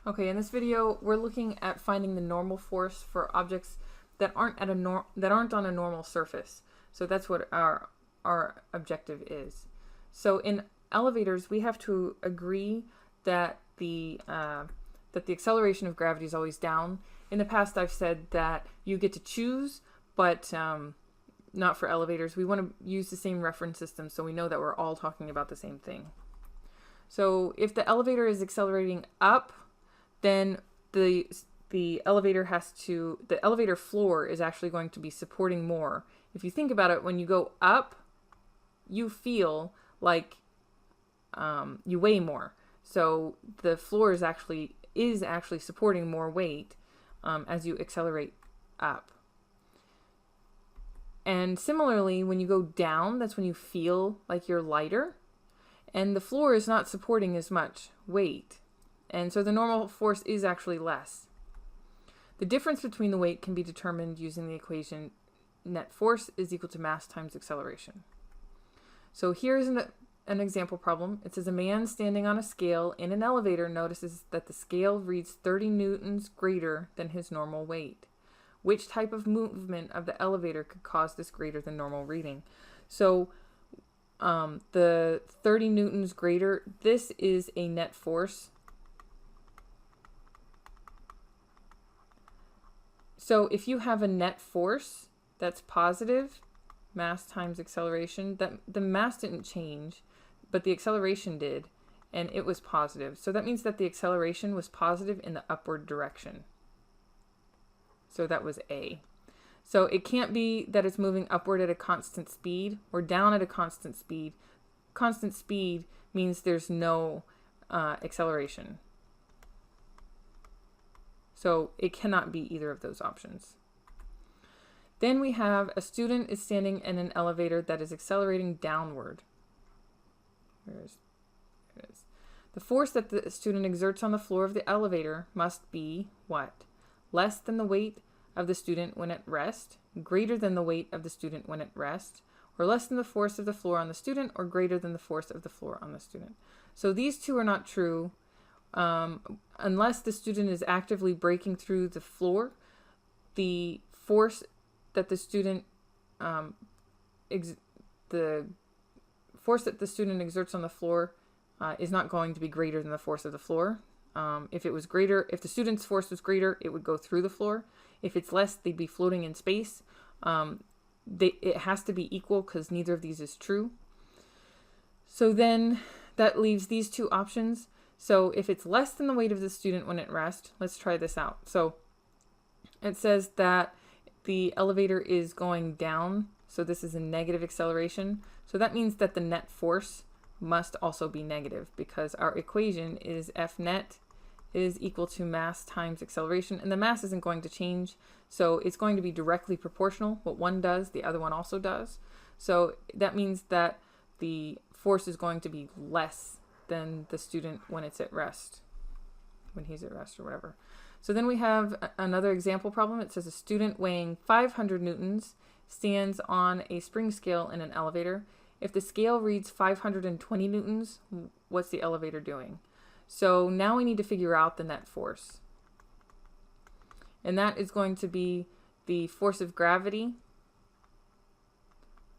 Okay, in this video, we're looking at finding the normal force for objects that aren't on a normal surface. So that's what our objective is. So in elevators, we have to agree that the acceleration of gravity is always down. In the past, I've said that you get to choose, but not for elevators. We want to use the same reference system so we know that we're all talking about the same thing. So if the elevator is accelerating up, then the elevator floor is actually going to be supporting more. If you think about it, when you go up, you feel like you weigh more. So the floor is actually supporting more weight as you accelerate up. And similarly, when you go down, that's when you feel like you're lighter, and the floor is not supporting as much weight. And so the normal force is actually less. The difference between the weight can be determined using the equation net force is equal to mass times acceleration. So here's an example problem. It says a man standing on a scale in an elevator notices that the scale reads 30 newtons greater than his normal weight. Which type of movement of the elevator could cause this greater than normal reading? So the 30 newtons greater, this is a net force. So if you have a net force that's positive, mass times acceleration, that the mass didn't change, but the acceleration did, and it was positive. So that means that the acceleration was positive in the upward direction. So that was A. So it can't be that it's moving upward at a constant speed or down at a constant speed. Constant speed means there's no acceleration. So it cannot be either of those options. Then we have a student is standing in an elevator that is accelerating downward. Where is it? Is. The force that the student exerts on the floor of the elevator must be what? Less than the weight of the student when at rest, greater than the weight of the student when at rest, or less than the force of the floor on the student, or greater than the force of the floor on the student. So these two are not true. Unless the student is actively breaking through the floor, the force that the student exerts on the floor is not going to be greater than the force of the floor. If the student's force was greater, it would go through the floor. If it's less, they'd be floating in space. It has to be equal because neither of these is true. So then that leaves these two options. So if it's less than the weight of the student when at rest, let's try this out. So it says that the elevator is going down. So this is a negative acceleration. So that means that the net force must also be negative because our equation is F net is equal to mass times acceleration, and the mass isn't going to change, so it's going to be directly proportional. What one does, the other one also does. So that means that the force is going to be less than the student when it's at rest, when he's at rest or whatever. So then we have another example problem. It says a student weighing 500 newtons stands on a spring scale in an elevator. If the scale reads 520 newtons, what's the elevator doing? So now we need to figure out the net force. And that is going to be the force of gravity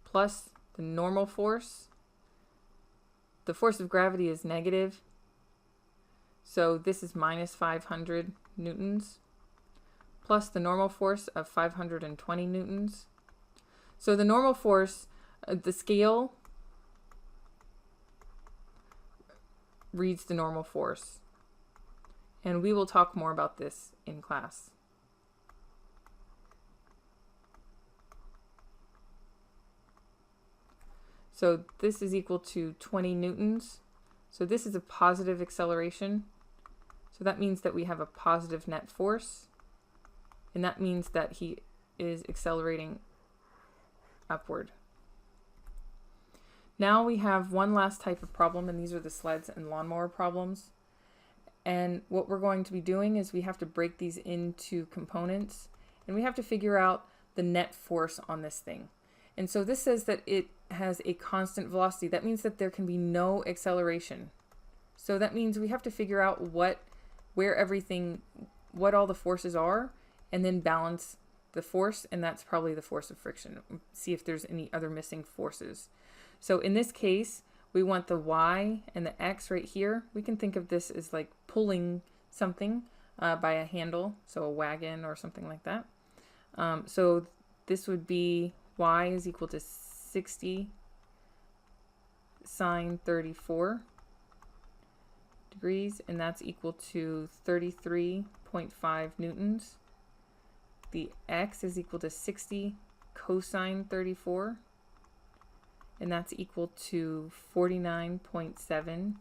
plus the normal force. The force of gravity is negative. So this is minus 500 newtons plus the normal force of 520 newtons. So the normal force, the scale reads the normal force. And we will talk more about this in class. So this is equal to 20 newtons. So this is a positive acceleration. So that means that we have a positive net force. And that means that he is accelerating upward. Now we have one last type of problem, and these are the sleds and lawnmower problems. And what we're going to be doing is we have to break these into components, and we have to figure out the net force on this thing. And so this says that it has a constant velocity. That means that there can be no acceleration. So that means we have to figure out what what all the forces are, and then balance the force, and that's probably the force of friction. See if there's any other missing forces. So in this case, we want the Y and the X right here. We can think of this as like pulling something by a handle, so a wagon or something like that. So this would be Y is equal to 60 sine 34 degrees, and that's equal to 33.5 newtons. The X is equal to 60 cosine 34, and that's equal to 49.7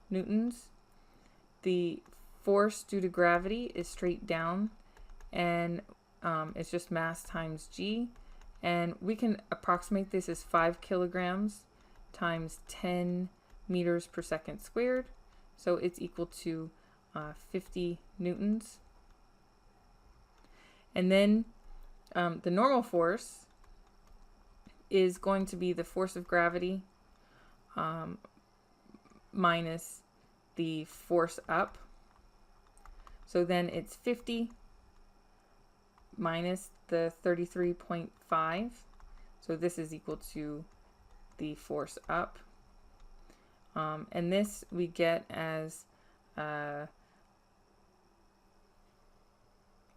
newtons. The force due to gravity is straight down, and it's just mass times g, and we can approximate this as 5 kilograms times 10 meters per second squared, so it's equal to 50 newtons. And then the normal force is going to be the force of gravity minus the force up. So then it's 50 minus the 33.5. So this is equal to the force up. And this we get as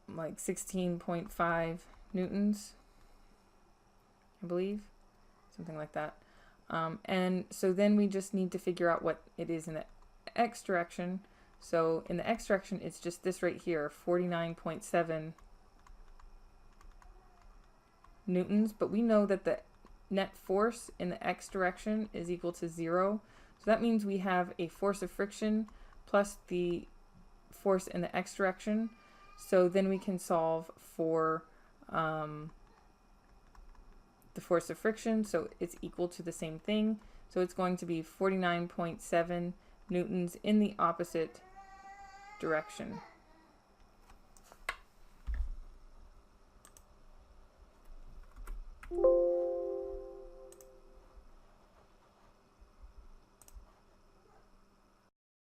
like 16.5 newtons, I believe, something like that. And so then we just need to figure out what it is in the x direction. So in the x direction, it's just this right here, 49.7 newtons, but we know that the net force in the x direction is equal to 0. So that means we have a force of friction plus the force in the x direction. So then we can solve for the force of friction, so it's equal to the same thing. So it's going to be 49.7 newtons in the opposite direction.